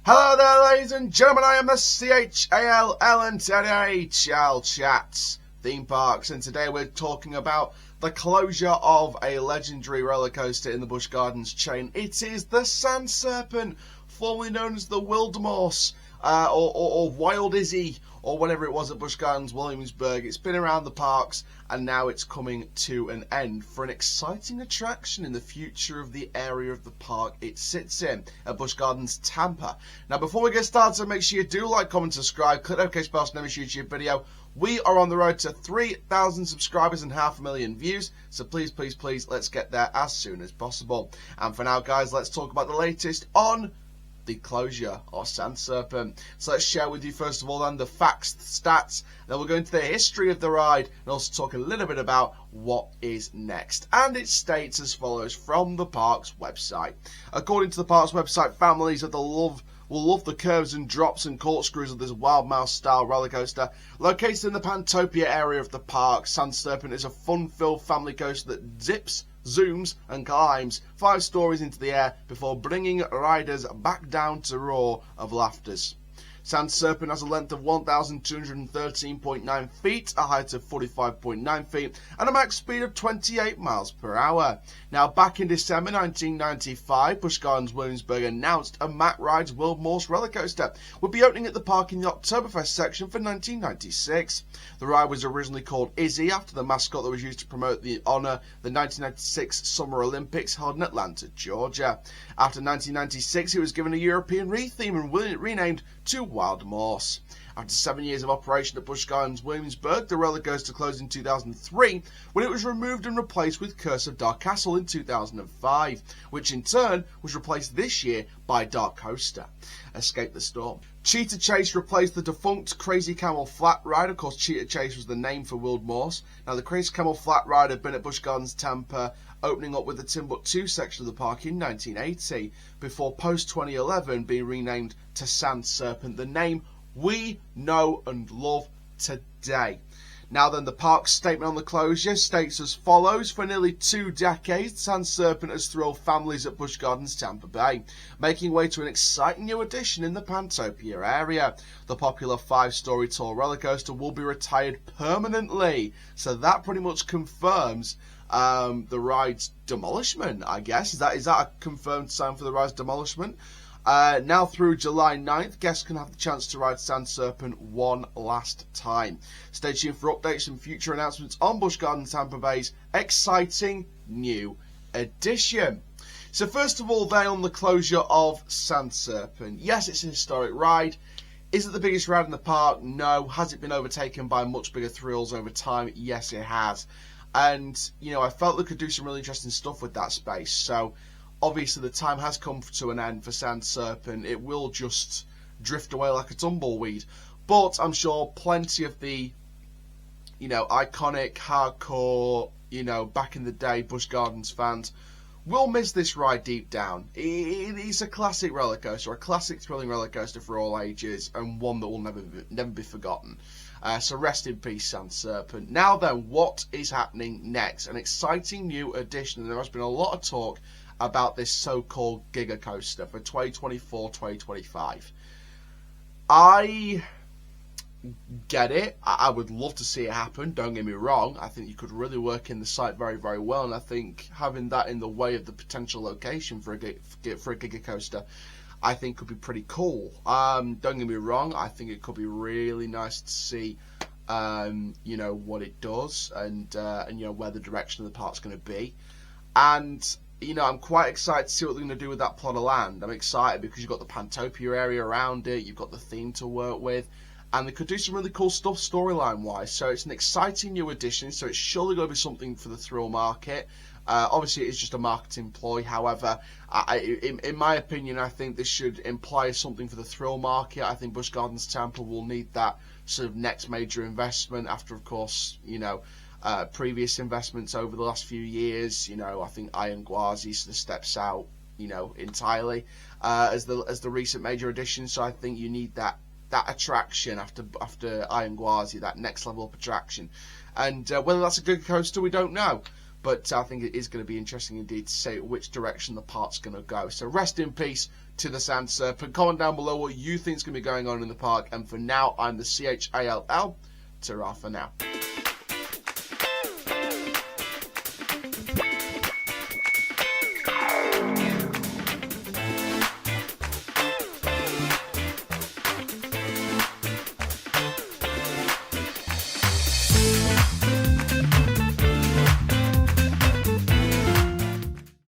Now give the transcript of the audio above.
Hello there, ladies and gentlemen, I am the CHALL and today, Chall Chats Theme Parks, and today we're talking about the closure of a legendary roller coaster in the Busch Gardens chain. It is the Sand Serpent, formerly known as the Wilde Maus, or Wild Izzy, or whatever it was at Busch Gardens Williamsburg. It's been around the parks, and now it's coming to an end for an exciting attraction in the future of the area of the park it sits in, at Busch Gardens Tampa. Now, before we get started, make sure you do like, comment, subscribe, click the notification bell to never miss a YouTube video. We are on the road to 3,000 subscribers and 500,000 views, so please, let's get there as soon as possible. And for now, guys, let's talk about the latest on the closure of Sand Serpent. So let's share with you first of all then the facts, the stats, then we'll go into the history of the ride and also talk a little bit about what is next. And it states as follows from the park's website. According to the park's website, families of the will love the curves and drops and corkscrews of this Wilde Maus style roller coaster. Located in the Pantopia area of the park, Sand Serpent is a fun-filled family coaster that zips, zooms and climbs 5 stories into the air before bringing riders back down to roar of laughters. Sand Serpent has a length of 1,213.9 feet, a height of 45.9 feet, and a max speed of 28 miles per hour. Now, back in December 1995, Busch Gardens Williamsburg announced a Mack Wilde Maus roller coaster would be opening at the park in the Oktoberfest section for 1996. The ride was originally called Izzy after the mascot that was used to promote the 1996 Summer Olympics held in Atlanta, Georgia. After 1996, it was given a European re-theme and renamed to Wilde Maus. After 7 years of operation at Busch Gardens Williamsburg, the roller coaster closed in 2003 when it was removed and replaced with Curse of Dark Castle in 2005, which in turn was replaced this year by Dark Coaster, Escape the Storm. Cheetah Chase replaced the defunct Crazy Camel Flat Ride. Of course, Cheetah Chase was the name for Wilde Maus. Now, the Crazy Camel Flat Ride had been at Busch Gardens Tampa, opening up with the Timbuktu section of the park in 1980, before post-2011 being renamed to Sand Serpent, the name we know and love today. Now then, the park's statement on the closure states as follows. For nearly 2 decades, Sand Serpent has thrilled families at Busch Gardens Tampa Bay, making way to an exciting new addition in the Pantopia area. The popular 5-story tall roller coaster will be retired permanently, so that pretty much confirms the ride's demolishment, I guess. Is that a confirmed sign for the ride's demolishment? Now through July 9th, guests can have the chance to ride Sand Serpent one last time. Stay tuned for updates and future announcements on Busch Gardens Tampa Bay's exciting new addition. So first of all, then, on the closure of Sand Serpent. Yes, it's a historic ride. Is it the biggest ride in the park? No. Has it been overtaken by much bigger thrills over time? Yes, it has. And, you know, I felt they could do some really interesting stuff with that space. So obviously, the time has come to an end for Sand Serpent. It will just drift away like a tumbleweed. But I'm sure plenty of the, you know, iconic, hardcore, you know, back in the day Busch Gardens fans will miss this ride deep down. It's a classic roller coaster, a classic thrilling roller coaster for all ages, and one that will never be forgotten. So rest in peace, Sand Serpent. Now then, what is happening next? An exciting new addition. There has been a lot of talk about this so-called Giga Coaster for 2024-2025. I get it. I would love to see it happen. Don't get me wrong. I think you could really work in the site very, very well, and I think having that in the way of the potential location for a Giga Coaster, I think could be pretty cool. Don't get me wrong. I think it could be really nice to see, you know, what it does and you know, where the direction of the park's going to be. And you know, I'm quite excited to see what they're going to do with that plot of land. I'm excited because you've got the Pantopia area around it, you've got the theme to work with, and they could do some really cool stuff storyline-wise. So it's an exciting new addition, so it's surely going to be something for the thrill market. Obviously, it's just a marketing ploy. However, in my opinion, I think this should imply something for the thrill market. I think Busch Gardens Tampa will need that sort of next major investment after, of course, you know, previous investments over the last few years. You know, I think Iron Gwazi sort of steps out, you know, entirely as the recent major addition. So I think you need that attraction after Iron Gwazi, that next level of attraction. And whether that's a good coaster, we don't know. But I think it is going to be interesting indeed to see which direction the park's going to go. So rest in peace to the Sand Serpent. Comment down below what you think is going to be going on in the park. And for now, I'm the CHALL. Ta-ra for now.